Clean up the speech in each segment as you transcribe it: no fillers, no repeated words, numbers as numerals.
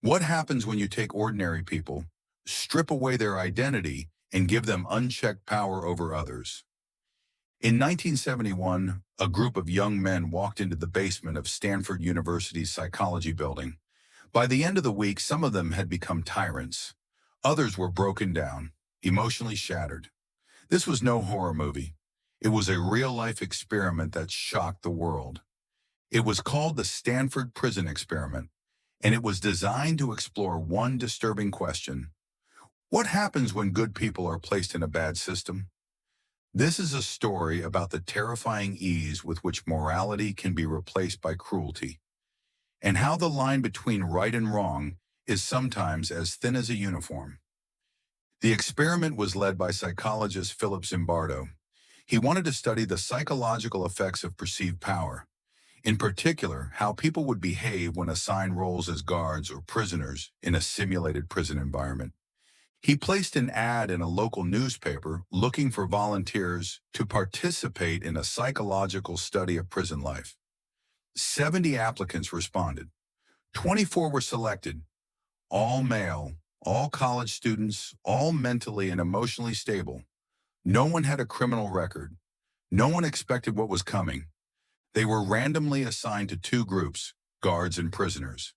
What happens when you take ordinary people, strip away their identity, and give them unchecked power over others? In 1971, a group of young men walked into the basement of Stanford University's psychology building. By the end of the week, some of them had become tyrants. Others were broken down, emotionally shattered. This was no horror movie. It was a real-life experiment that shocked the world. It was called the Stanford Prison Experiment, and it was designed to explore one disturbing question. What happens when good people are placed in a bad system? This is a story about the terrifying ease with which morality can be replaced by cruelty, and how the line between right and wrong is sometimes as thin as a uniform. The experiment was led by psychologist Philip Zimbardo. He wanted to study the psychological effects of perceived power, in particular, how people would behave when assigned roles as guards or prisoners in a simulated prison environment. He placed an ad in a local newspaper looking for volunteers to participate in a psychological study of prison life. 70 applicants responded. 24 were selected, all male, all college students, all mentally and emotionally stable. No one had a criminal record. No one expected what was coming. They were randomly assigned to two groups, guards and prisoners.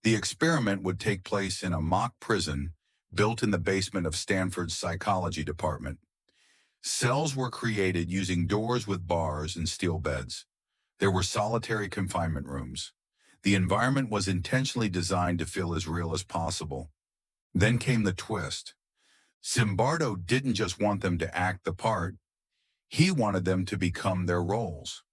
The experiment would take place in a mock prison built in the basement of Stanford's psychology department. Cells were created using doors with bars and steel beds. There were solitary confinement rooms. The environment was intentionally designed to feel as real as possible. Then came the twist. Zimbardo didn't just want them to act the part. He wanted them to become their roles.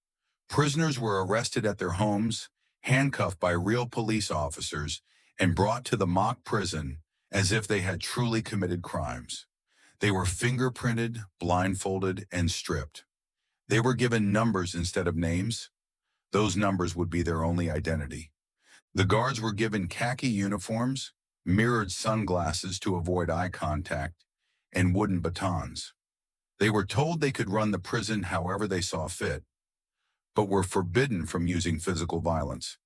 Prisoners were arrested at their homes, handcuffed by real police officers, and brought to the mock prison as if they had truly committed crimes. They were fingerprinted, blindfolded, and stripped. They were given numbers instead of names. Those numbers would be their only identity. The guards were given khaki uniforms, mirrored sunglasses to avoid eye contact, and wooden batons. They were told they could run the prison however they saw fit, but were forbidden from using physical violence.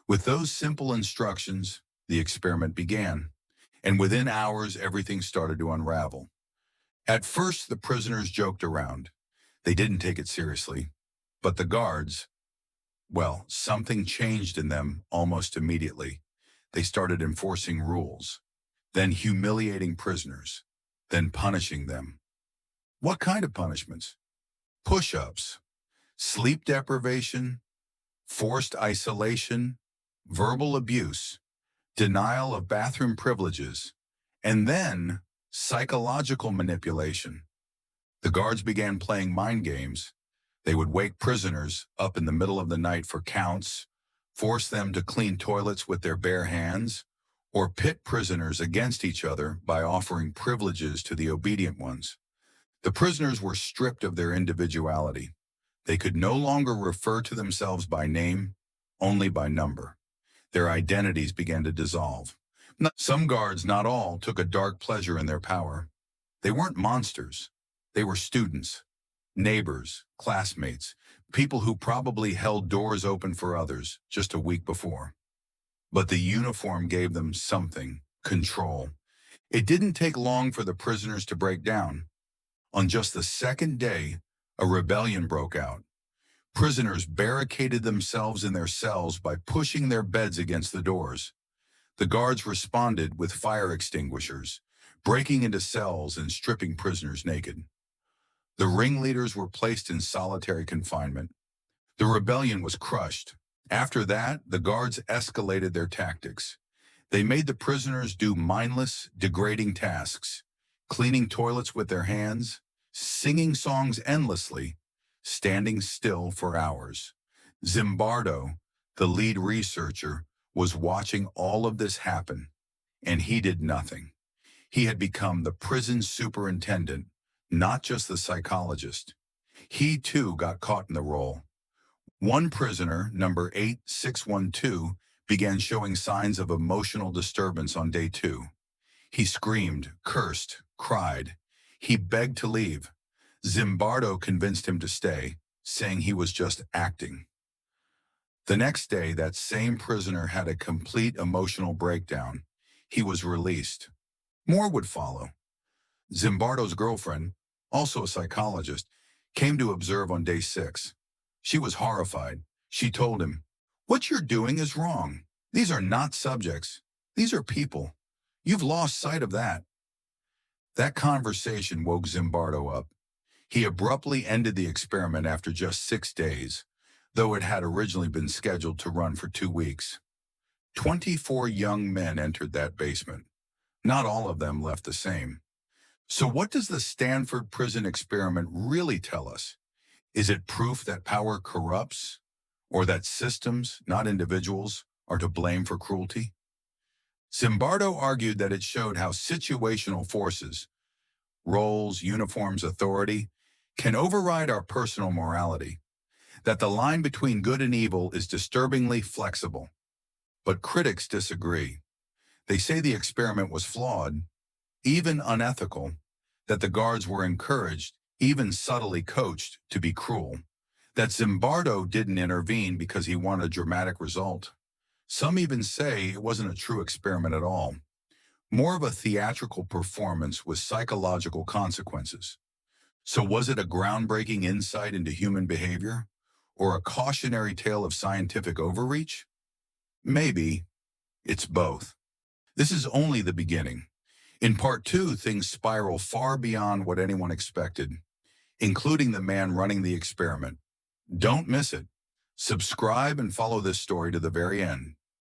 With those simple instructions, the experiment began, and within hours everything started to unravel. At first, the prisoners joked around. They didn't take it seriously. But the guards, well, something changed in them almost immediately. They started enforcing rules, then humiliating prisoners, then punishing them. What kind of punishments? Push-ups, sleep deprivation, forced isolation, verbal abuse, denial of bathroom privileges, and then psychological manipulation. The guards began playing mind games. They would wake prisoners up in the middle of the night for counts, force them to clean toilets with their bare hands, or pit prisoners against each other by offering privileges to the obedient ones. The prisoners were stripped of their individuality. They could no longer refer to themselves by name, only by number. Their identities began to dissolve. Some guards, not all, took a dark pleasure in their power. They weren't monsters. They were students, neighbors, classmates, people who probably held doors open for others just a week before. But the uniform gave them something, control. It didn't take long for the prisoners to break down. On just the second day, a rebellion broke out. Prisoners barricaded themselves in their cells by pushing their beds against the doors. The guards responded with fire extinguishers, breaking into cells and stripping prisoners naked. The ringleaders were placed in solitary confinement. The rebellion was crushed. After that, the guards escalated their tactics. They made the prisoners do mindless, degrading tasks, cleaning toilets with their hands, singing songs endlessly, standing still for hours. Zimbardo, the lead researcher, was watching all of this happen, and he did nothing. He had become the prison superintendent, not just the psychologist. He too got caught in the role. One prisoner, number 8612, began showing signs of emotional disturbance on day 2. He screamed, cursed, cried. He begged to leave. Zimbardo convinced him to stay, saying he was just acting. The next day, that same prisoner had a complete emotional breakdown. He was released. More would follow. Zimbardo's girlfriend, also a psychologist, came to observe on day 6. She was horrified. She told him, "What you're doing is wrong. These are not subjects. These are people. You've lost sight of that." That conversation woke Zimbardo up. He abruptly ended the experiment after just 6 days, though it had originally been scheduled to run for 2 weeks. 24 young men entered that basement. Not all of them left the same. So what does the Stanford Prison Experiment really tell us? Is it proof that power corrupts, or that systems, not individuals, are to blame for cruelty? Zimbardo argued that it showed how situational forces, roles, uniforms, authority, can override our personal morality, that the line between good and evil is disturbingly flexible. But critics disagree. They say the experiment was flawed, even unethical, that the guards were encouraged, even subtly coached, to be cruel, that Zimbardo didn't intervene because he wanted a dramatic result. Some even say it wasn't a true experiment at all, more of a theatrical performance with psychological consequences. So was it a groundbreaking insight into human behavior, or a cautionary tale of scientific overreach? Maybe. It's both. This is only the beginning. In part 2, things spiral far beyond what anyone expected, including the man running the experiment. Don't miss it. Subscribe and follow this story to the very end.